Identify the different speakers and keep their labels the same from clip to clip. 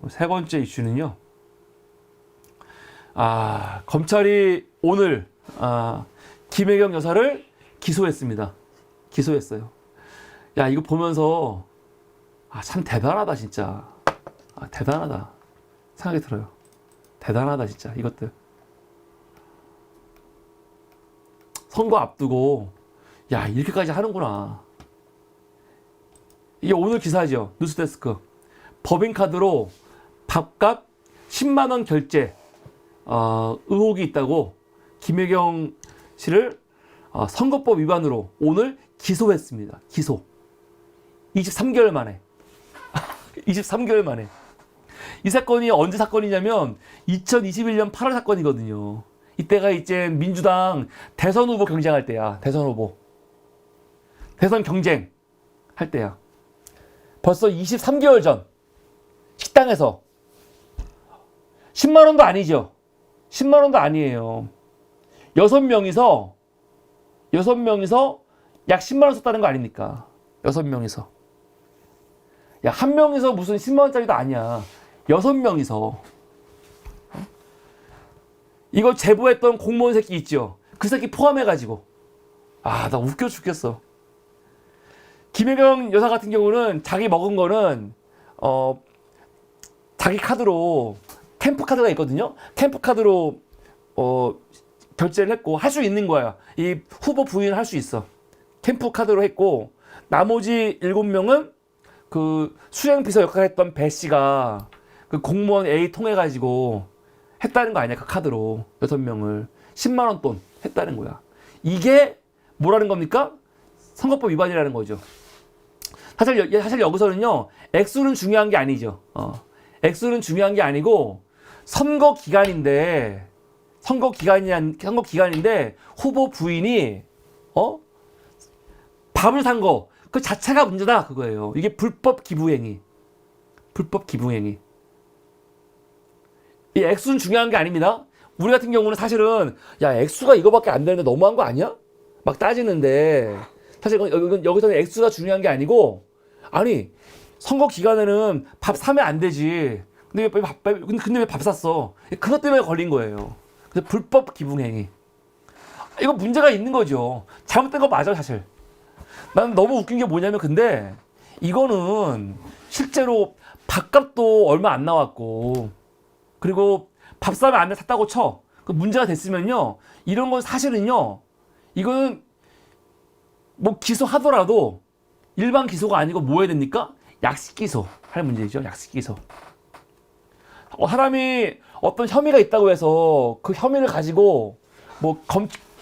Speaker 1: 세 번째 이슈는요. 검찰이 오늘 김혜경 여사를 기소했습니다. 기소했어요. 야, 이거 보면서 참 대단하다 진짜. 대단하다 생각이 들어요. 대단하다 진짜 이것들. 선거 앞두고 야, 이렇게까지 하는구나. 이게 오늘 기사죠. 뉴스데스크. 법인카드로 밥값 10만 원 결제 의혹이 있다고 김혜경 씨를 선거법 위반으로 오늘 기소했습니다. 기소. 23개월 만에. 23개월 만에. 이 사건이 언제 사건이냐면 2021년 8월 사건이거든요. 이때가 이제 민주당 대선 후보 경쟁할 때야. 대선 후보. 대선 경쟁 할 때야. 벌써 23개월 전 식당에서 10만 원도 아니죠. 10만 원도 아니에요. 6명이서 약 10만 원 썼다는 거 아닙니까? 6명이서. 야, 한 명이서 무슨 10만 원짜리도 아니야. 6명이서. 이거 제보했던 공무원 새끼 있죠? 그 새끼 포함해가지고. 나 웃겨 죽겠어. 김혜경 여사 같은 경우는 자기 먹은 거는 자기 카드로 캠프 카드가 있거든요. 캠프 카드로 결제를 했고 할 수 있는 거야. 이 후보 부인을 할 수 있어. 캠프 카드로 했고 나머지 7명은 그 수행 비서 역할을 했던 배 씨가 그 공무원 A 통해 가지고 했다는 거 아니야. 그 카드로 6명을 10만 원 돈 했다는 거야. 이게 뭐라는 겁니까? 선거법 위반이라는 거죠. 사실 여기서는요, 액수는 중요한 게 아니죠. 액수는 중요한 게 아니고 선거 기간인데 후보 부인이 밥을 산 거 그 자체가 문제다 그거예요. 이게 불법 기부행위. 이 액수는 중요한 게 아닙니다. 우리 같은 경우는 사실은 야, 액수가 이거밖에 안 되는데 너무한 거 아니야? 막 따지는데 사실 여기서는 액수가 중요한 게 아니고 아니 선거 기간에는 밥 사면 안 되지. 근데 왜 밥 샀어? 그것 때문에 걸린 거예요. 그래서 불법 기부행위. 이거 문제가 있는 거죠. 잘못된 거 맞아 사실. 난 너무 웃긴 게 뭐냐면 근데 이거는 실제로 밥값도 얼마 안 나왔고 그리고 밥 사면 안 돼 샀다고 쳐. 그 문제가 됐으면요. 이런 건 사실은요. 이거는 뭐 기소하더라도 일반 기소가 아니고 뭐 해야 됩니까? 약식 기소 할 문제죠. 약식 기소. 사람이 어떤 혐의가 있다고 해서 그 혐의를 가지고 뭐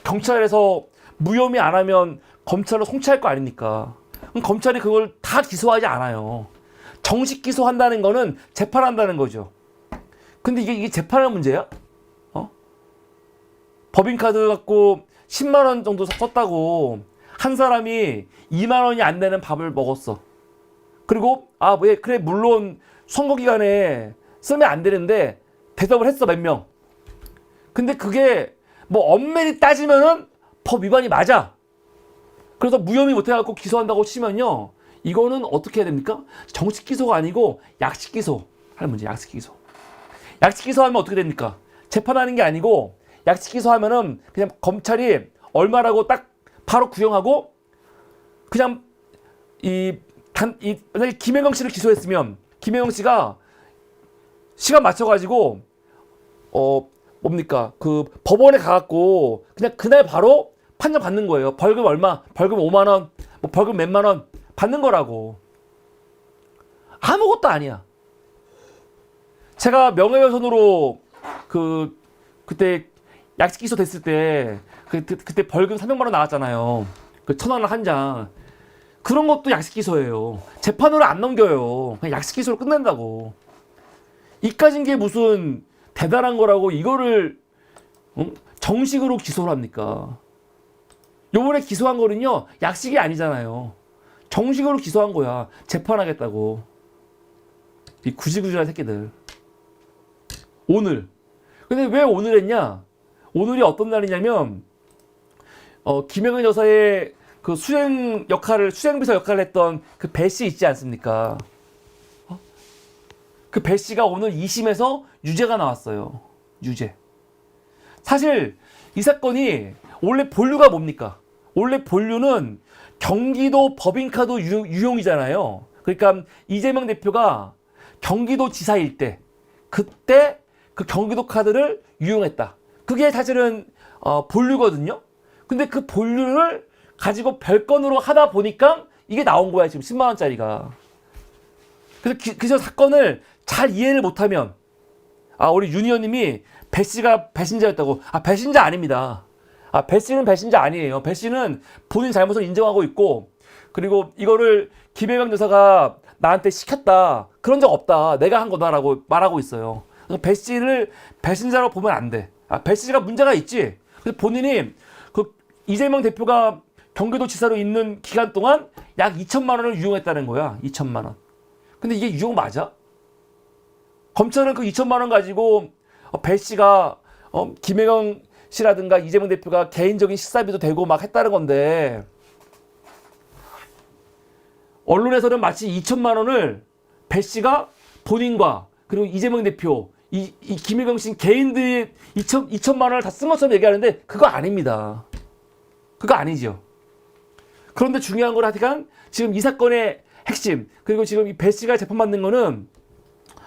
Speaker 1: 경찰에서 무혐의 안 하면 검찰로 송치할 거 아닙니까? 그럼 검찰이 그걸 다 기소하지 않아요. 정식 기소한다는 거는 재판한다는 거죠. 근데 이게 재판할 문제야? 법인카드 갖고 10만 원 정도 썼다고 한 사람이 2만 원이 안 되는 밥을 먹었어. 그리고 그래 물론 선거 기간에 쓰면 안 되는데 대답을 했어 몇 명. 근데 그게 뭐 엄밀히 따지면은 법 위반이 맞아. 그래서 무혐의 못 해갖고 기소한다고 치면요. 이거는 어떻게 해야 됩니까? 정식 기소가 아니고 약식 기소 할 문제. 약식 기소. 약식 기소하면 어떻게 됩니까? 재판하는 게 아니고 약식 기소하면은 그냥 검찰이 얼마라고 딱 바로 구형하고 그냥 만약에 김혜경 씨를 기소했으면 김혜경 씨가 시간 맞춰가지고 그 법원에 가갖고 그냥 그날 바로 판정 받는 거예요. 벌금 얼마? 벌금 5만 원, 뭐 벌금 몇만 원 받는 거라고. 아무것도 아니야. 제가 명예훼손으로 그때 약식 기소 됐을 때 그때 벌금 300만 원 나왔잖아요. 그 1,000원 한 장. 그런 것도 약식 기소예요. 재판으로 안 넘겨요. 그냥 약식 기소로 끝낸다고. 이까진 게 무슨 대단한 거라고 이거를 정식으로 기소를 합니까? 요번에 기소한 거는요, 약식이 아니잖아요. 정식으로 기소한 거야. 재판하겠다고. 이 구질구질한 새끼들. 오늘. 근데 왜 오늘 했냐? 오늘이 어떤 날이냐면, 김혜경 여사의 그 수행비서 역할을 했던 그 배 씨 있지 않습니까? 그 배 씨가 오늘 2심에서 유죄가 나왔어요. 유죄. 사실 이 사건이 원래 본류가 뭡니까? 원래 본류는 경기도 법인카드 유용이잖아요. 그러니까 이재명 대표가 경기도 지사일 때 그때 그 경기도 카드를 유용했다. 그게 사실은 본류거든요. 근데 그 본류를 가지고 별건으로 하다 보니까 이게 나온 거야, 지금 10만 원짜리가. 그래서 사건을 잘 이해를 못하면 우리 윤 의원님이 배 씨가 배신자였다고. 배신자 아닙니다. 배 씨는 배신자 아니에요. 배 씨는 본인 잘못을 인정하고 있고, 그리고 이거를 김혜경 여사가 나한테 시켰다, 그런 적 없다, 내가 한 거다라고 말하고 있어요. 배 씨를 배신자로 보면 안 돼. 배 씨가 문제가 있지. 그래서 본인이 그 이재명 대표가 경기도 지사로 있는 기간 동안 약 2천만 원을 유용했다는 거야. 2천만 원. 근데 이게 유용 맞아? 검찰은 그 2천만 원 가지고 배 씨가 김혜경 씨라든가 이재명 대표가 개인적인 식사비도 되고 막 했다는 건데, 언론에서는 마치 2천만 원을 배 씨가 본인과 그리고 이재명 대표, 이 김혜경 씨 개인들이 2천만 원을 다 쓴 것처럼 얘기하는데 그거 아닙니다. 그거 아니죠. 그런데 중요한 건 하여간 지금 이 사건의 핵심, 그리고 지금 이 배 씨가 재판받는 거는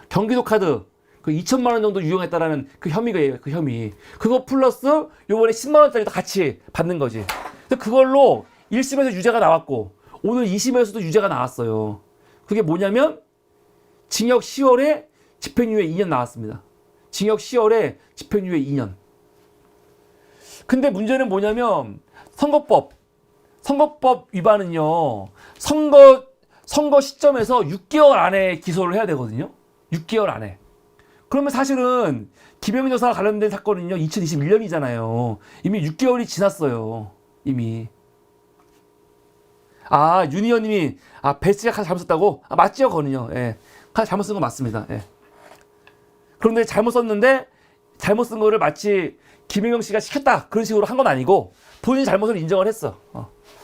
Speaker 1: 경기도 카드 그 2천만 원 정도 유용했다라는 그 혐의가, 그 혐의. 그거 플러스 요번에 10만 원짜리도 같이 받는 거지. 그래서 그걸로 1심에서 유죄가 나왔고 오늘 2심에서도 유죄가 나왔어요. 그게 뭐냐면 징역 10월에 집행유예 2년 나왔습니다. 징역 10월에 집행유예 2년. 근데 문제는 뭐냐면 선거법 위반은요, 선거 시점에서 6개월 안에 기소를 해야 되거든요. 6개월 안에. 그러면 사실은 김혜경 여사와 관련된 사건은요 2021년이잖아요. 이미 6개월이 지났어요. 이미. 윤 의원님이 배 씨가 카드 잘못 썼다고? 맞죠, 그거는요. 예. 카드 잘못 쓴 거 맞습니다. 예. 그런데 잘못 썼는데 잘못 쓴 거를 마치 김혜경 씨가 시켰다 그런 식으로 한 건 아니고 본인이 잘못을 인정을 했어.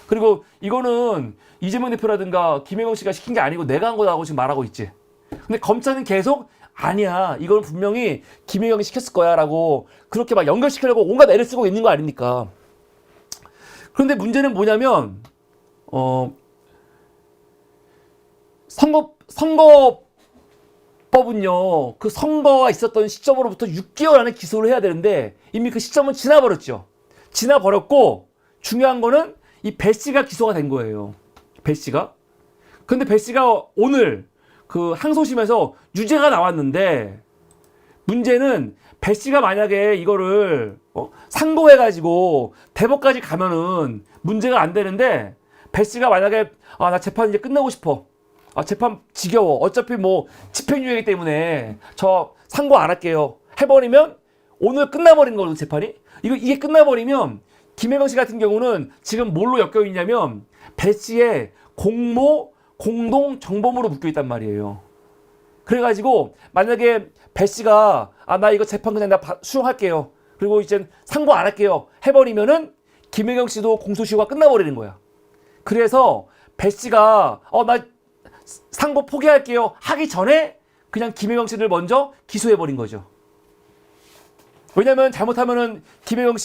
Speaker 1: 그리고 이거는 이재명 대표라든가 김혜경 씨가 시킨 게 아니고 내가 한 거라고 지금 말하고 있지. 근데 검찰은 계속 아니야, 이건 분명히 김혜경이 시켰을 거야 라고 그렇게 막 연결시키려고 온갖 애를 쓰고 있는 거 아닙니까? 그런데 문제는 뭐냐면 선거법은요 그 선거가 있었던 시점으로부터 6개월 안에 기소를 해야 되는데 이미 그 시점은 지나버렸죠. 지나버렸고 중요한 거는 이 배 씨가 기소가 된 거예요. 배 씨가. 근데 배 씨가 오늘 그 항소심에서 유죄가 나왔는데, 문제는 배 씨가 만약에 이거를 상고해가지고 대법까지 가면은 문제가 안 되는데, 배 씨가 만약에 나 재판 이제 끝내고 싶어, 재판 지겨워, 어차피 뭐 집행유예이기 때문에 저 상고 안 할게요 해버리면 오늘 끝나버린 거거든, 재판이. 이게 끝나버리면 김혜경 씨 같은 경우는 지금 뭘로 엮여 있냐면 배 씨의 공동 정범으로 묶여 있단 말이에요. 그래가지고 만약에 배 씨가 나 이거 재판 그냥 수용할게요, 그리고 이제 상고 안 할게요 해버리면은 김혜경 씨도 공소시효가 끝나버리는 거야. 그래서 배 씨가 나 상고 포기할게요 하기 전에 그냥 김혜경 씨를 먼저 기소해버린 거죠. 왜냐면 잘못하면은 김혜경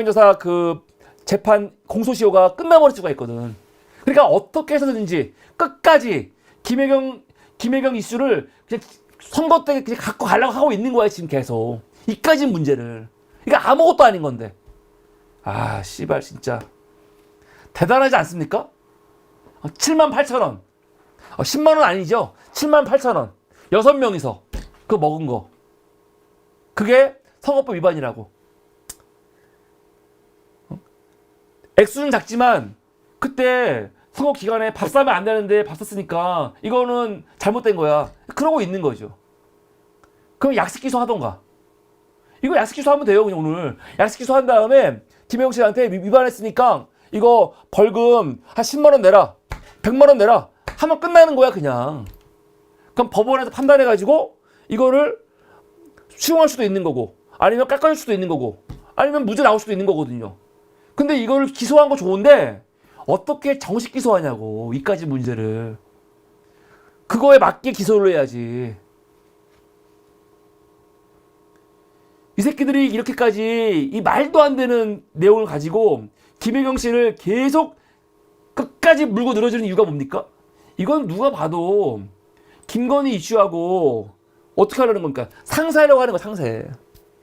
Speaker 1: 여사 그 재판 공소시효가 끝나버릴 수가 있거든. 그러니까 어떻게 해서든지 끝까지 김혜경 이슈를 그냥 선거 때 그냥 갖고 가려고 하고 있는 거야, 지금 계속. 이까지 문제를. 그러니까 아무것도 아닌 건데. 씨발, 진짜. 대단하지 않습니까? 78,000원. 10만원 아니죠? 78,000원. 6명이서 그거 먹은 거. 그게 선거법 위반이라고. 액수는 작지만 그때 선거 기간에 밥 사면 안 되는데 밥 샀으니까 이거는 잘못된 거야. 그러고 있는 거죠. 그럼 약식 기소하던가. 이거 약식 기소하면 돼요, 그냥 오늘. 약식 기소한 다음에 김혜경 씨한테 위반했으니까 이거 벌금 한 10만 원 내라, 100만 원 내라 하면 끝나는 거야, 그냥. 그럼 법원에서 판단해가지고 이거를 수용할 수도 있는 거고, 아니면 깎아줄 수도 있는 거고, 아니면 무죄 나올 수도 있는 거거든요. 근데 이걸 기소한 거 좋은데 어떻게 정식 기소하냐고, 이까지 문제를. 그거에 맞게 기소를 해야지. 이 새끼들이 이렇게까지 이 말도 안 되는 내용을 가지고 김혜경 씨를 계속 끝까지 물고 늘어지는 이유가 뭡니까? 이건 누가 봐도 김건희 이슈하고 어떻게 하려는 겁니까? 상세하려고 하는 거 상세.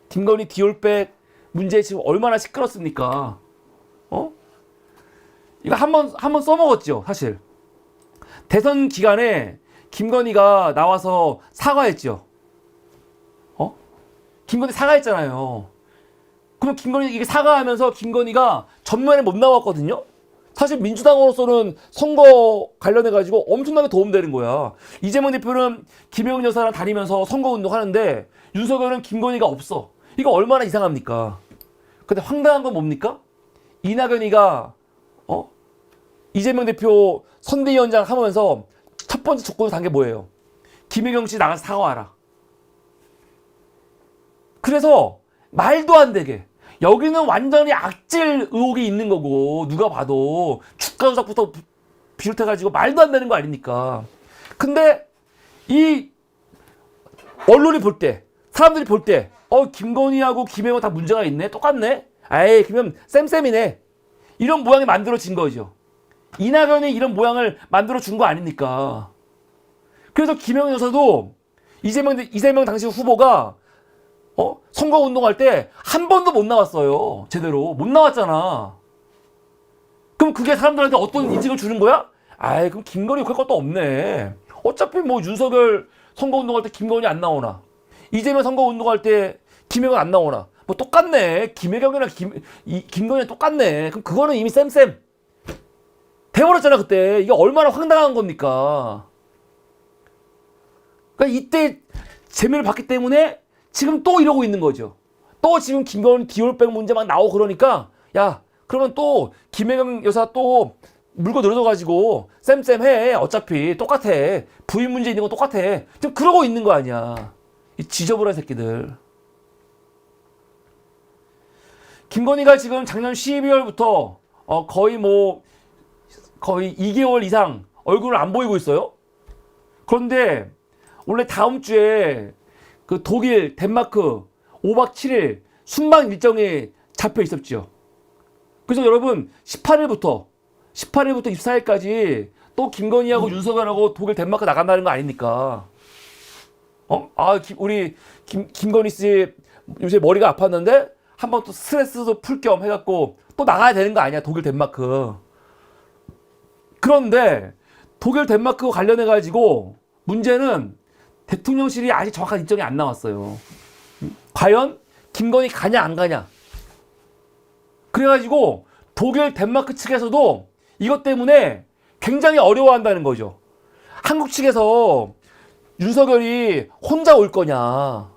Speaker 1: 김건희 디올백 문제 지금 얼마나 시끄럽습니까? 이거 한번 써먹었죠, 사실. 대선 기간에 김건희가 나와서 사과했죠. 김건희 사과했잖아요. 그러면 김건희 이게 사과하면서 김건희가 전면에 못 나왔거든요. 사실 민주당으로서는 선거 관련해 가지고 엄청나게 도움되는 거야. 이재명 대표는 김혜경 여사랑 다니면서 선거운동 하는데 윤석열은 김건희가 없어. 이거 얼마나 이상합니까? 근데 황당한 건 뭡니까? 이낙연이가 이재명 대표 선대위원장 하면서 첫 번째 조건을 단 게 뭐예요? 김혜경 씨 나가서 사과하라. 그래서 말도 안 되게 여기는 완전히 악질 의혹이 있는 거고 누가 봐도 주가 조작부터 비롯해가지고 말도 안 되는 거 아닙니까? 근데 이 언론이 볼 때, 사람들이 볼 때, 김건희하고 김혜경 다 문제가 있네, 똑같네. 에이, 그러면 쌤쌤이네. 이런 모양이 만들어진 거죠. 이낙연이 이런 모양을 만들어 준 거 아닙니까? 그래서 김혜경 여사도 이재명 당시 후보가 선거 운동할 때 한 번도 못 나왔어요. 제대로 못 나왔잖아. 그럼 그게 사람들한테 어떤 인식을 주는 거야? 아이, 그럼 김건희 욕할 것도 없네. 어차피 뭐 윤석열 선거 운동할 때 김건희 안 나오나, 이재명 선거 운동할 때 김혜경 안 나오나, 뭐 똑같네. 김혜경이랑 김건희랑 똑같네. 그럼 그거는 이미 쌤쌤 돼버렸잖아 그때. 이게 얼마나 황당한 겁니까? 그러니까 이때 재미를 봤기 때문에 지금 또 이러고 있는 거죠. 또 지금 김건희 디올백 문제 막 나오고 그러니까 야, 그러면 또 김혜경 여사 또 물고 늘어져가지고 쌤쌤 해. 어차피 똑같아. 부인 문제 있는 거 똑같아. 지금 그러고 있는 거 아니야. 이 지저분한 새끼들. 김건희가 지금 작년 12월부터 거의 2개월 이상 얼굴을 안 보이고 있어요. 그런데 원래 다음 주에 그 독일, 덴마크 5박 7일 순방 일정이 잡혀 있었죠. 그래서 여러분 18일부터 24일까지 또 김건희하고 윤석열하고 독일, 덴마크 나간다는 거 아닙니까? 우리 김건희 씨 요새 머리가 아팠는데 한번 또 스트레스도 풀 겸 해갖고 또 나가야 되는 거 아니야, 독일, 덴마크. 그런데 독일, 덴마크 관련해가지고 문제는 대통령실이 아직 정확한 일정이 안 나왔어요. 과연 김건희 가냐 안 가냐. 그래가지고 독일, 덴마크 측에서도 이것 때문에 굉장히 어려워한다는 거죠. 한국 측에서 윤석열이 혼자 올 거냐,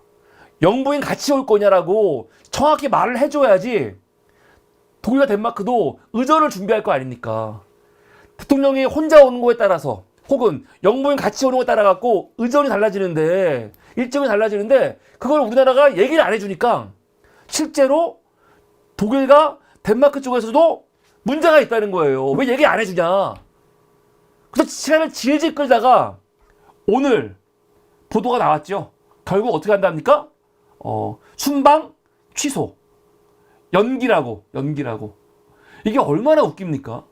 Speaker 1: 영부인 같이 올 거냐라고 정확히 말을 해줘야지 독일과 덴마크도 의전을 준비할 거 아닙니까? 대통령이 혼자 오는 거에 따라서 혹은 영부인 같이 오는 거에 따라 갖고 의전이 달라지는데, 일정이 달라지는데 그걸 우리나라가 얘기를 안 해주니까 실제로 독일과 덴마크 쪽에서도 문제가 있다는 거예요. 왜 얘기 안 해주냐. 그래서 시간을 질질 끌다가 오늘 보도가 나왔죠. 결국 어떻게 한답니까? 순방 취소. 연기라고. 이게 얼마나 웃깁니까?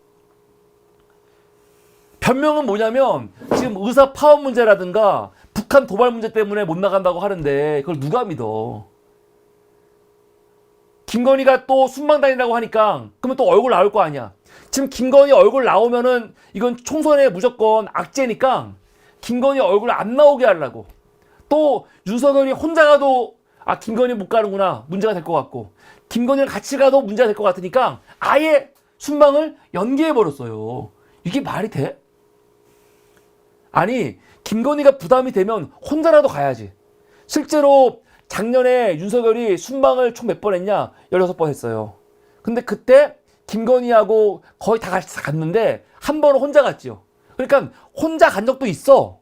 Speaker 1: 변명은 뭐냐면 지금 의사 파업 문제라든가 북한 도발 문제 때문에 못 나간다고 하는데 그걸 누가 믿어? 김건희가 또 순방 다닌다고 하니까 그러면 또 얼굴 나올 거 아니야. 지금 김건희 얼굴 나오면은 이건 총선에 무조건 악재니까 김건희 얼굴 안 나오게 하려고. 또 윤석열이 혼자 가도 김건희 못 가는구나, 문제가 될 것 같고, 김건희랑 같이 가도 문제가 될 것 같으니까 아예 순방을 연기해버렸어요. 이게 말이 돼? 아니, 김건희가 부담이 되면 혼자라도 가야지. 실제로 작년에 윤석열이 순방을 총 몇 번 했냐? 16번 했어요. 근데 그때 김건희하고 거의 다 같이 갔는데 한 번은 혼자 갔지요. 그러니까 혼자 간 적도 있어.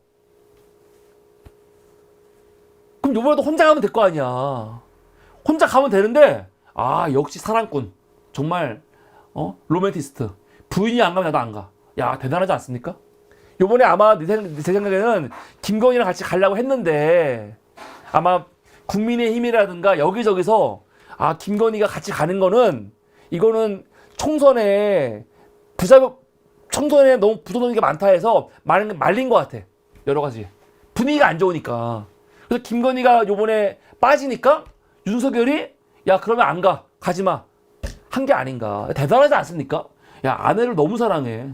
Speaker 1: 그럼 요번에도 혼자 가면 될 거 아니야. 혼자 가면 되는데 역시 사랑꾼. 정말 로맨티스트. 부인이 안 가면 나도 안 가. 야, 대단하지 않습니까? 요번에 아마 제 생각에는 김건희랑 같이 가려고 했는데 아마 국민의힘이라든가 여기저기서 김건희가 같이 가는 거는 이거는 총선에 너무 부정적인 게 많다 해서 말린 것 같아. 여러 가지. 분위기가 안 좋으니까. 그래서 김건희가 요번에 빠지니까 윤석열이 야 그러면 안 가. 가지 마. 한 게 아닌가. 대단하지 않습니까? 야 아내를 너무 사랑해.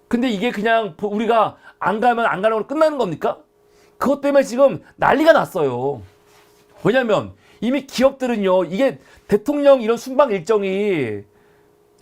Speaker 1: 근데 이게 그냥 우리가 안 가면 안 가는 걸로 끝나는 겁니까? 그것 때문에 지금 난리가 났어요. 왜냐면 이미 기업들은요, 이게 대통령 이런 순방 일정이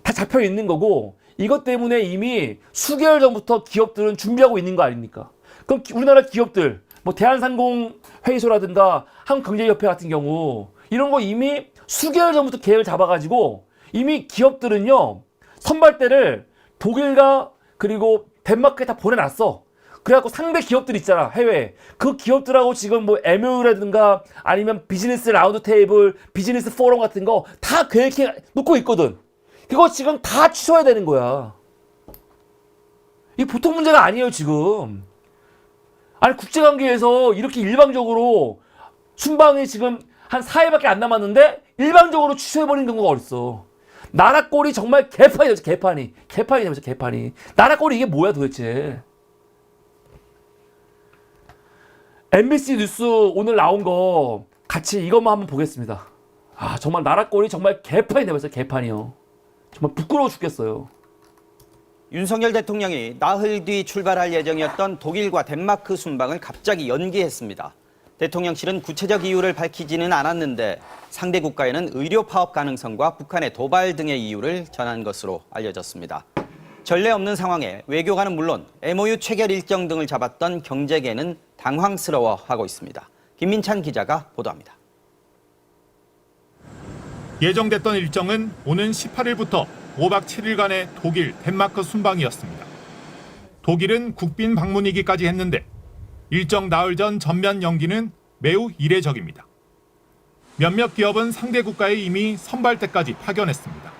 Speaker 1: 다 잡혀 있는 거고, 이것 때문에 이미 수개월 전부터 기업들은 준비하고 있는 거 아닙니까? 그럼 우리나라 기업들, 뭐 대한상공회의소라든가 한국경제협회 같은 경우, 이런 거 이미 수개월 전부터 계획을 잡아가지고, 이미 기업들은요, 선발대를 독일과 그리고 덴마크에 다 보내놨어. 그래갖고 상대 기업들 있잖아, 해외에. 그 기업들하고 지금 뭐 MOU라든가 아니면 비즈니스 라운드 테이블, 비즈니스 포럼 같은 거 다 계획해 놓고 있거든. 그거 지금 다 취소해야 되는 거야. 이게 보통 문제가 아니에요, 지금. 아니, 국제관계에서 이렇게 일방적으로 순방이 지금 한 4일밖에 안 남았는데 일방적으로 취소해버리는 경우가 어딨어. 나라 꼴이 정말 개판이 되면서 개판이 되면서 개판이. 나라 꼴이 이게 뭐야 도대체. MBC 뉴스 오늘 나온 거 같이 이것만 한번 보겠습니다. 정말 나라 꼴이 정말 개판이 되면서 개판이요. 정말 부끄러워 죽겠어요.
Speaker 2: 윤석열 대통령이 나흘 뒤 출발할 예정이었던 독일과 덴마크 순방을 갑자기 연기했습니다. 대통령실은 구체적 이유를 밝히지는 않았는데 상대 국가에는 의료 파업 가능성과 북한의 도발 등의 이유를 전한 것으로 알려졌습니다. 전례 없는 상황에 외교관은 물론 MOU 체결 일정 등을 잡았던 경제계는 당황스러워하고 있습니다. 김민찬 기자가 보도합니다.
Speaker 3: 예정됐던 일정은 오는 18일부터 5박 7일간의 독일, 덴마크 순방이었습니다. 독일은 국빈 방문이기까지 했는데 일정 나흘 전 전면 연기는 매우 이례적입니다. 몇몇 기업은 상대 국가에 이미 선발대까지 파견했습니다.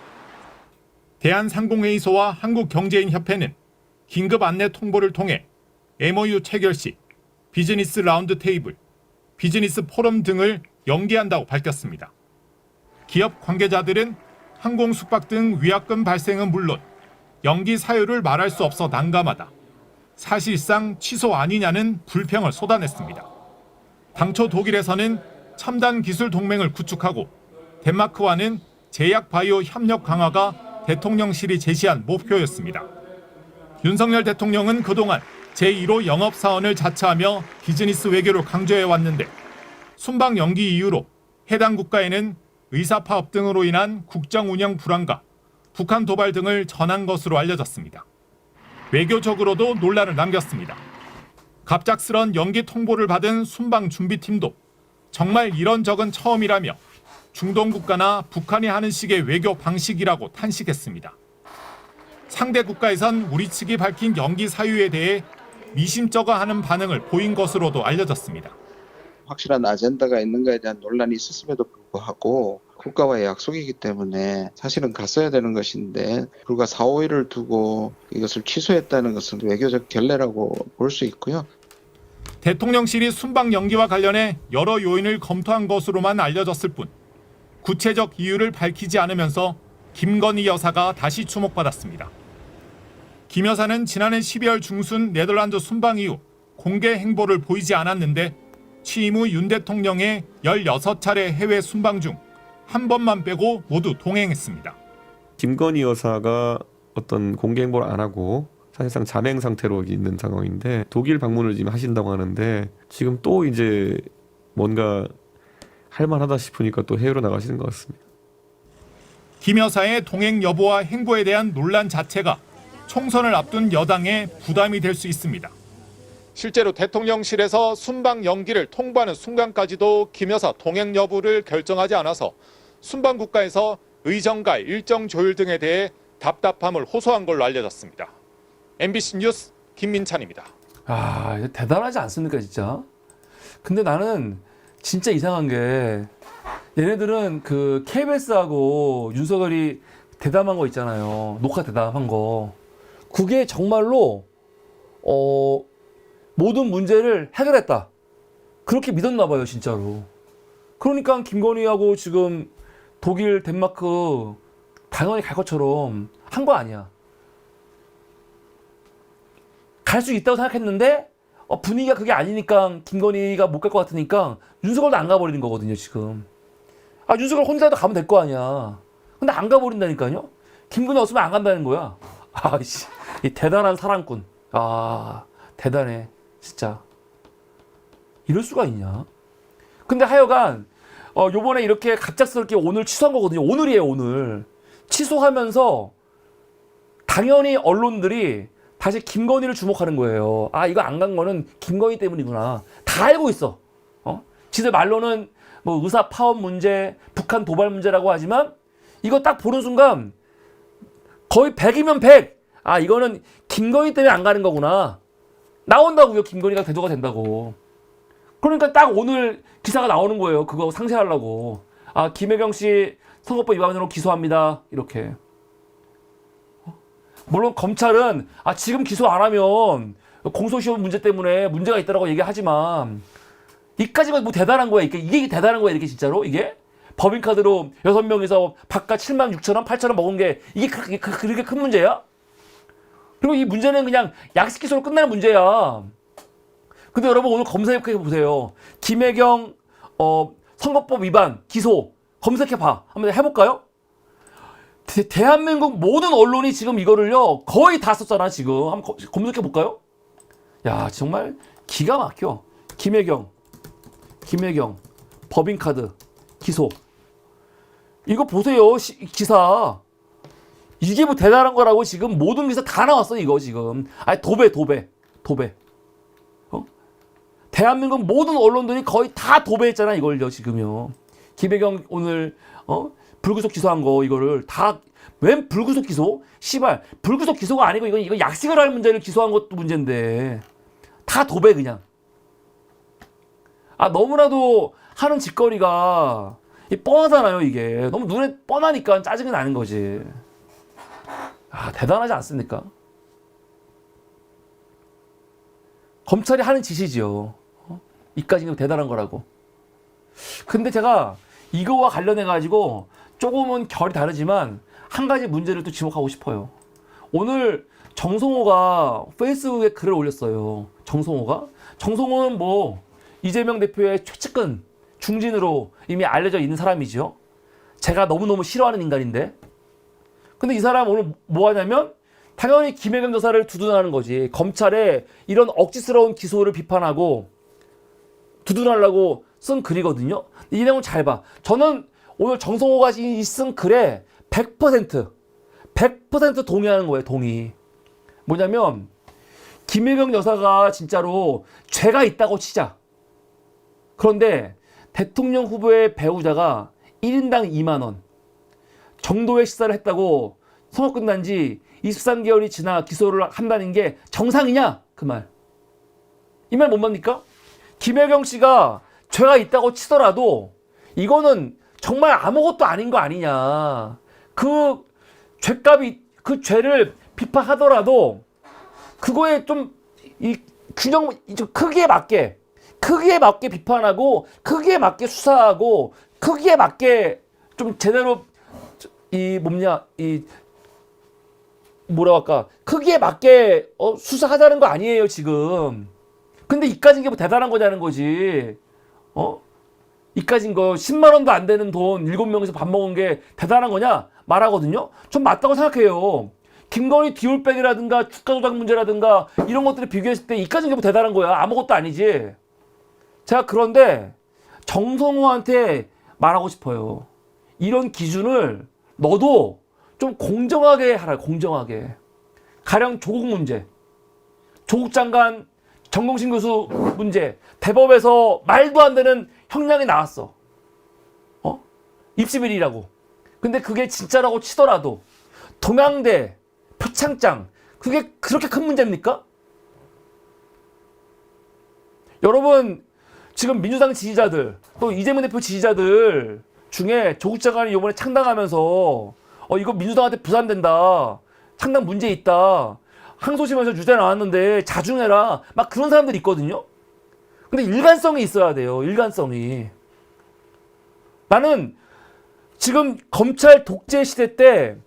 Speaker 3: 대한상공회의소와 한국경제인협회는 긴급 안내 통보를 통해 MOU 체결 시 비즈니스 라운드 테이블, 비즈니스 포럼 등을 연기한다고 밝혔습니다. 기업 관계자들은 항공 숙박 등 위약금 발생은 물론 연기 사유를 말할 수 없어 난감하다. 사실상 취소 아니냐는 불평을 쏟아냈습니다. 당초 독일에서는 첨단 기술 동맹을 구축하고 덴마크와는 제약 바이오 협력 강화가 대통령실이 제시한 목표였습니다. 윤석열 대통령은 그동안 제1호 영업사원을 자처하며 비즈니스 외교를 강조해왔는데 순방 연기 이후로 해당 국가에는 의사파업 등으로 인한 국정 운영 불안과 북한 도발 등을 전한 것으로 알려졌습니다. 외교적으로도 논란을 남겼습니다. 갑작스런 연기 통보를 받은 순방 준비팀도 정말 이런 적은 처음이라며 중동 국가나 북한이 하는 식의 외교 방식이라고 탄식했습니다. 상대 국가에선 우리 측이 밝힌 연기 사유에 대해 미심쩍어하는 반응을 보인 것으로도 알려졌습니다.
Speaker 4: 확실한 아젠다가 있는가에 대한 논란이 있었음에도 불구하고 국가와의 약속이기 때문에 사실은 갔어야 되는 것인데 불과 4, 5일을 두고 이것을 취소했다는 것은 외교적 결례라고 볼 수 있고요.
Speaker 3: 대통령실이 순방 연기와 관련해 여러 요인을 검토한 것으로만 알려졌을 뿐 구체적 이유를 밝히지 않으면서 김건희 여사가 다시 주목받았습니다. 김 여사는 지난해 12월 중순 네덜란드 순방 이후 공개 행보를 보이지 않았는데 취임 후 윤 대통령의 16차례 해외 순방 중 한 번만 빼고 모두 동행했습니다.
Speaker 5: 김건희 여사가 어떤 공개 행보를 안 하고 사실상 잠행 상태로 있는 상황인데 독일 방문을 지금 하신다고 하는데 지금 또 이제 뭔가 할만하다 싶으니까 또 해외로 나가시는 것 같습니다.
Speaker 3: 김 여사의 동행 여부와 행보에 대한 논란 자체가 총선을 앞둔 여당에 부담이 될 수 있습니다. 실제로 대통령실에서 순방 연기를 통보하는 순간까지도 김 여사 동행 여부를 결정하지 않아서 순방 국가에서 의정갈, 일정 조율 등에 대해 답답함을 호소한 걸로 알려졌습니다. MBC 뉴스 김민찬입니다.
Speaker 1: 대단하지 않습니까, 진짜? 근데 나는 진짜 이상한 게 얘네들은 그 KBS하고 윤석열이 대담한 거 있잖아요. 녹화 대담한 거. 그게 정말로 모든 문제를 해결했다. 그렇게 믿었나 봐요, 진짜로. 그러니까 김건희하고 지금 독일, 덴마크 당연히 갈 것처럼 한 거 아니야. 갈 수 있다고 생각했는데 분위기가 그게 아니니까 김건희가 못 갈 것 같으니까 윤석열도 안 가버리는 거거든요, 지금. 윤석열 혼자도 가면 될 거 아니야. 근데 안 가버린다니까요? 김건희 없으면 안 간다는 거야. 이 대단한 사랑꾼. 대단해. 진짜. 이럴 수가 있냐? 근데 하여간, 요번에 이렇게 갑작스럽게 오늘 취소한 거거든요. 오늘이에요, 오늘. 취소하면서 당연히 언론들이 다시 김건희를 주목하는 거예요. 이거 안 간 거는 김건희 때문이구나. 다 알고 있어. 지들 말로는 뭐 의사 파업 문제, 북한 도발 문제라고 하지만 이거 딱 보는 순간 거의 100이면 100. 이거는 김건희 때문에 안 가는 거구나. 나온다고요. 김건희가 대도가 된다고. 그러니까 딱 오늘 기사가 나오는 거예요. 그거 상세하려고. 김혜경 씨 선거법 위반으로 기소합니다. 이렇게. 물론 검찰은 지금 기소 안 하면 공소시효 문제 때문에 문제가 있다라고 얘기하지만 이까지만 뭐 대단한 거야. 이게 대단한 거야. 이렇게 진짜로 이게 법인카드로 6명이서 바깥 7만 6천 원, 8천 원 먹은 게 이게 그렇게 큰 문제야? 그리고 이 문제는 그냥 약식 기소로 끝나는 문제야. 근데 여러분 오늘 검색해 보세요. 김혜경 선거법 위반 기소 검색해봐. 한번 해볼까요? 대한민국 모든 언론이 지금 이거를요 거의 다 썼잖아. 지금 한번 검색해 볼까요? 야 정말 기가 막혀. 김혜경 법인카드 기소. 이거 보세요. 기사. 이게 뭐 대단한 거라고. 지금 모든 기사 다 나왔어. 이거 지금 도배. 대한민국 모든 언론들이 거의 다 도배했잖아. 이걸요 지금요. 김혜경 오늘 불구속 기소한 거 이거를 다. 웬 불구속 기소? 씨발 불구속 기소가 아니고 이거 약식을 할 문제를 기소한 것도 문제인데 다 도배 그냥. 너무나도 하는 짓거리가 뻔하잖아요. 이게 너무 눈에 뻔하니까 짜증이 나는 거지. 대단하지 않습니까? 검찰이 하는 짓이지요. 이까지는 대단한 거라고. 근데 제가 이거와 관련해 가지고 조금은 결이 다르지만 한 가지 문제를 또 지목하고 싶어요. 오늘 정성호가 페이스북에 글을 올렸어요. 정성호는 뭐 이재명 대표의 최측근 중진으로 이미 알려져 있는 사람이죠. 제가 너무너무 싫어하는 인간인데. 근데 이 사람 오늘 뭐 하냐면 당연히 김혜경 여사를 두둔하는 거지. 검찰의 이런 억지스러운 기소를 비판하고 두둔하려고 쓴 글이거든요. 이 내용 잘 봐. 저는 오늘 정성호가 쓴 글에 100% 동의하는 거예요. 동의. 뭐냐면 김혜경 여사가 진짜로 죄가 있다고 치자. 그런데 대통령 후보의 배우자가 1인당 2만 원 정도의 식사를 했다고 선거 끝난 지 23개월이 지나 기소를 한다는 게 정상이냐? 그 말. 이 말 못 맙니까? 김혜경 씨가 죄가 있다고 치더라도 이거는 정말 아무것도 아닌 거 아니냐. 그 죄값이, 그 죄를 비판하더라도 그거에 좀 이 균형, 좀 크기에 맞게 비판하고 크기에 맞게 수사하고 크기에 맞게 좀 제대로 크기에 맞게 수사하자는 거 아니에요 지금. 근데 이까진 게 뭐 대단한 거냐는 거지. 이까진 거 10만 원도 안 되는 돈 7명이서 밥 먹은 게 대단한 거냐 말하거든요. 전 맞다고 생각해요. 김건희 디올백이라든가 주가 조작 문제라든가 이런 것들을 비교했을 때 이까진 게 뭐 대단한 거야. 아무것도 아니지. 제가 그런데 정성호한테 말하고 싶어요. 이런 기준을 너도 좀 공정하게 하라. 공정하게. 가령 조국 문제, 조국 장관, 정동신 교수 문제, 대법에서 말도 안 되는 형량이 나왔어. 입시비리라고. 근데 그게 진짜라고 치더라도 동양대, 표창장, 그게 그렇게 큰 문제입니까? 여러분 지금 민주당 지지자들 또 이재명 대표 지지자들 중에 조국 장관이 이번에 창당하면서 이거 민주당한테 부산된다, 창당 문제 있다, 항소심에서 유죄 나왔는데 자중해라. 막 그런 사람들이 있거든요. 근데 일관성이 있어야 돼요. 일관성이. 나는 지금 검찰 독재 시대 때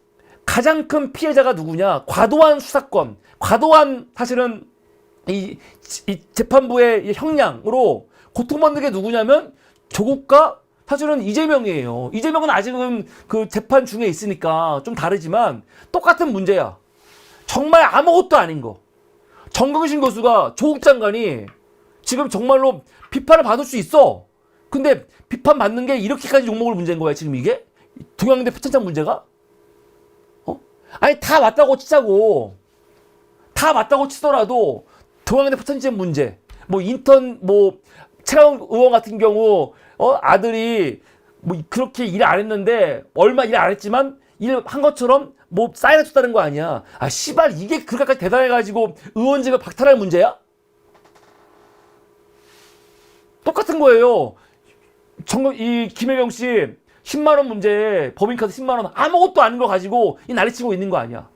Speaker 1: 가장 큰 피해자가 누구냐? 과도한 수사권, 과도한 사실은 이 재판부의 이 형량으로 고통받는 게 누구냐면 조국과 사실은 이재명이에요. 이재명은 아직은 그 재판 중에 있으니까 좀 다르지만 똑같은 문제야. 정말 아무것도 아닌 거. 정경심 교수가 조국 장관이 지금 정말로 비판을 받을 수 있어. 근데 비판 받는 게 이렇게까지 욕먹을 문제인 거야, 지금 이게? 동양대 표창장 문제가? 아니, 다 맞다고 치자고. 다 맞다고 치더라도 동양대 표창장 문제. 뭐 인턴, 최강 의원 같은 경우, 아들이 뭐 그렇게 일 안 했는데, 얼마 일 안 했지만, 일 한 것처럼 뭐 사인해줬다는 거 아니야. 아, 씨발, 이게 그렇게까지 대단해가지고 의원직을 박탈할 문제야? 똑같은 거예요. 이 김혜경 씨 10만 원 문제, 법인카드 10만 원 아무것도 아닌 거 가지고 이 난리치고 있는 거 아니야.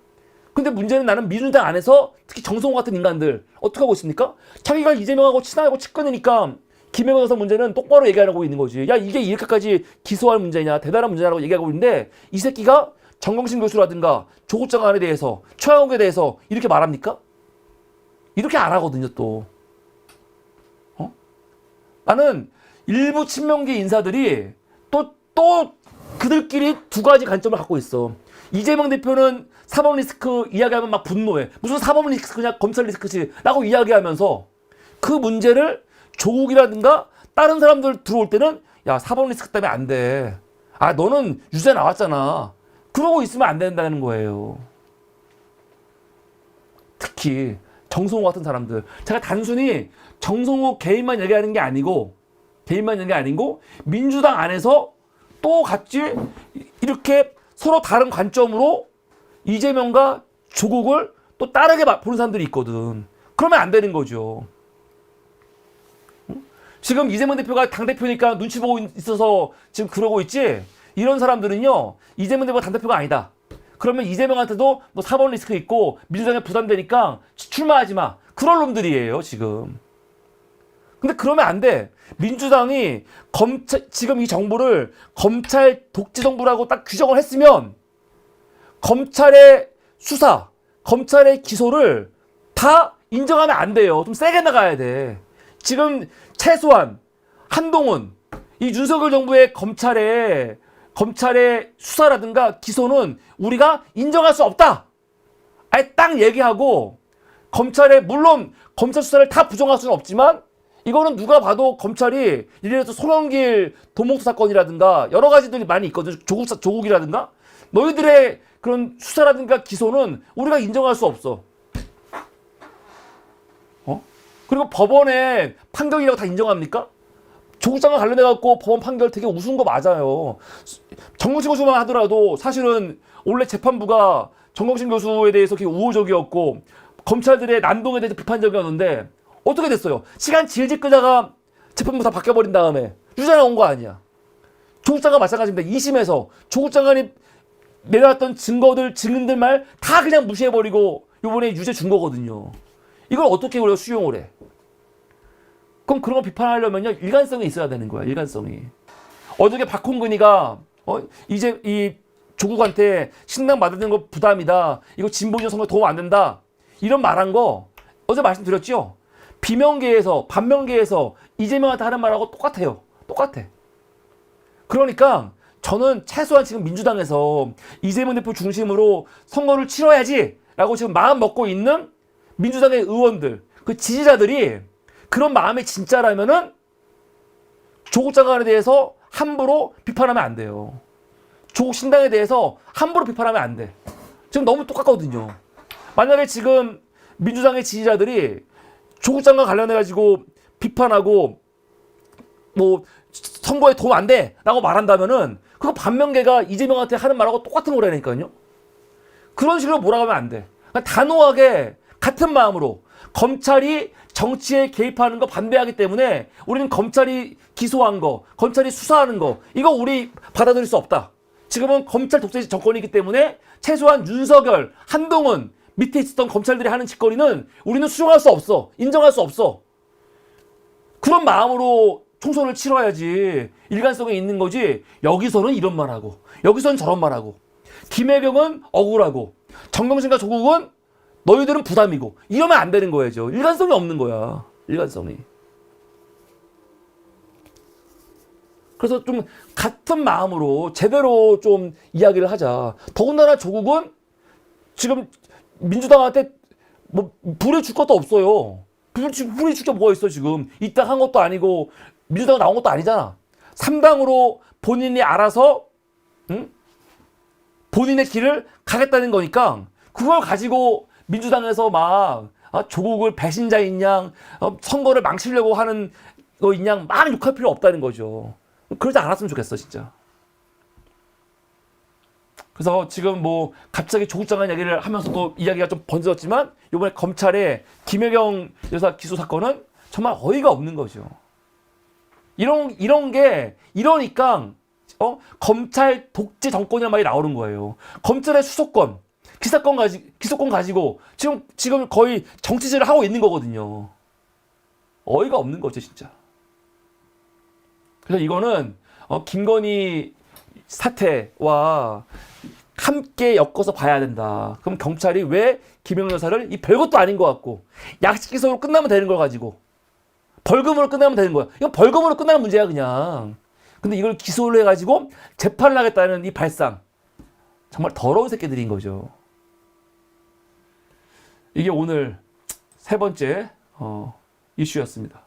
Speaker 1: 근데 문제는 나는 민주당 안에서 특히 정성호 같은 인간들 어떻게 하고 있습니까? 자기가 이재명하고 친하고 측근이니까 김혜경 여사 문제는 똑바로 얘기하고 있는 거지. 야, 이게 이렇게까지 기소할 문제냐, 대단한 문제냐라고 얘기하고 있는데 이 새끼가 정경심 교수라든가 조국 장관에 대해서, 최강욱에 대해서 이렇게 말합니까? 이렇게 안 하거든요, 또. 나는 일부 친명계 인사들이 또 그들끼리 두 가지 관점을 갖고 있어. 이재명 대표는 사법 리스크 이야기하면 막 분노해. 무슨 사법 리스크냐, 검찰 리스크지 라고 이야기하면서 그 문제를 조국이라든가 다른 사람들 들어올 때는 야, 사법 리스크 때문에 안 돼. 아, 너는 유죄 나왔잖아. 그러고 있으면 안 된다는 거예요. 특히 정성호 같은 사람들. 제가 단순히 정성호 개인만 얘기하는 게 아니고 민주당 안에서 또 같이 이렇게 서로 다른 관점으로 이재명과 조국을 또 다르게 보는 사람들이 있거든. 그러면 안 되는 거죠. 지금 이재명 대표가 당대표니까 눈치 보고 있어서 지금 그러고 있지. 이런 사람들은요, 이재명 대표가 당대표가 아니다. 그러면 이재명한테도 뭐 사법 리스크 있고 민주당에 부담되니까 출마하지 마. 그런 놈들이에요, 지금. 근데 그러면 안 돼. 민주당이 지금 이 정부를 검찰 독재 정부라고 딱 규정을 했으면 검찰의 수사, 검찰의 기소를 다 인정하면 안 돼요. 좀 세게 나가야 돼. 지금 최소한 한동훈, 이 윤석열 정부의 검찰의 수사라든가 기소는 우리가 인정할 수 없다. 아예 딱 얘기하고 물론 검찰 수사를 다 부정할 수는 없지만 이거는 누가 봐도 검찰이 예를 들어서 손원길 도목도 사건이라든가 여러 가지들이 많이 있거든. 조국이라든가 너희들의 그런 수사라든가 기소는 우리가 인정할 수 없어. 그리고 법원의 판결이라고 다 인정합니까? 조국 장관 관련해갖고 법원 판결 되게 우스운 거 맞아요. 정경심 교수만 하더라도 사실은 원래 재판부가 정경심 교수에 대해서 되게 우호적이었고 검찰들의 난동에 대해서 비판적이었는데 어떻게 됐어요? 시간 질질 끄다가 재판부 다 바뀌어버린 다음에 유죄 나온 거 아니야. 조국 장관 마찬가지입니다. 2심에서 조국 장관이 내려왔던 증인들 말 다 그냥 무시해버리고 이번에 유죄 준 거거든요. 이걸 어떻게 우리가 수용을 해? 그럼 그런 거 비판하려면요, 일관성이 있어야 되는 거야, 일관성이. 어저께 박홍근이가, 이제 이 조국한테 신당 받는 거 부담이다. 이거 진보적 선거 도움 안 된다. 이런 말한 거, 어제 말씀드렸죠? 비명계에서, 반명계에서 이재명한테 하는 말하고 똑같아요. 똑같아. 그러니까 저는 최소한 지금 민주당에서 이재명 대표 중심으로 선거를 치러야지 라고 지금 마음 먹고 있는 민주당의 의원들, 그 지지자들이 그런 마음이 진짜라면은 조국 장관에 대해서 함부로 비판하면 안 돼요. 조국 신당에 대해서 함부로 비판하면 안 돼. 지금 너무 똑같거든요. 만약에 지금 민주당의 지지자들이 조국 장관 관련해가지고 비판하고 뭐 선거에 도움 안 돼 라고 말한다면은 그거 반면계가 이재명한테 하는 말하고 똑같은 거라니까요. 그런 식으로 몰아가면 안 돼. 그러니까 단호하게 같은 마음으로 검찰이 정치에 개입하는 거 반대하기 때문에 우리는 검찰이 기소한 거, 검찰이 수사하는 거 이거 우리 받아들일 수 없다. 지금은 검찰 독재 정권이기 때문에 최소한 윤석열, 한동훈, 밑에 있었던 검찰들이 하는 짓거리는 우리는 수용할 수 없어. 인정할 수 없어. 그런 마음으로 총선을 치러야지 일관성이 있는 거지. 여기서는 이런 말하고 여기서는 저런 말하고 김혜경은 억울하고 정경심과 조국은 너희들은 부담이고 이러면 안 되는 거예요. 일관성이 없는 거야. 일관성이. 그래서 좀 같은 마음으로 제대로 좀 이야기를 하자. 더군다나 조국은 지금 민주당한테 뭐 불에 줄 것도 없어요. 불에 줄 게 뭐가 있어 지금. 이따 한 것도 아니고 민주당 나온 것도 아니잖아. 3당으로 본인이 알아서 본인의 길을 가겠다는 거니까 그걸 가지고 민주당에서 막 조국을 배신자인 양 선거를 망치려고 하는 거인 양 막 욕할 필요 없다는 거죠. 그러지 않았으면 좋겠어 진짜. 그래서 지금 뭐 갑자기 조국 장관 얘기를 하면서도 이야기가 좀 번져졌지만 이번에 검찰의 김혜경 여사 기소 사건은 정말 어이가 없는 거죠. 이런 게 이러니까 검찰 독재 정권이라는 말이 나오는 거예요. 검찰의 수사권, 기소권 가지고 지금 거의 정치질을 하고 있는 거거든요. 어이가 없는 거죠 진짜. 그래서 이거는 김건희 사태와 함께 엮어서 봐야 된다. 그럼 경찰이 왜 김혜경 여사를 이 별것도 아닌 것 같고 약식 기소로 끝나면 되는 걸 가지고 벌금으로 끝나면 되는 거야. 이건 벌금으로 끝나는 문제야 그냥. 근데 이걸 기소를 해가지고 재판을 하겠다는 이 발상 정말 더러운 새끼들인 거죠. 이게 오늘 세 번째 이슈였습니다.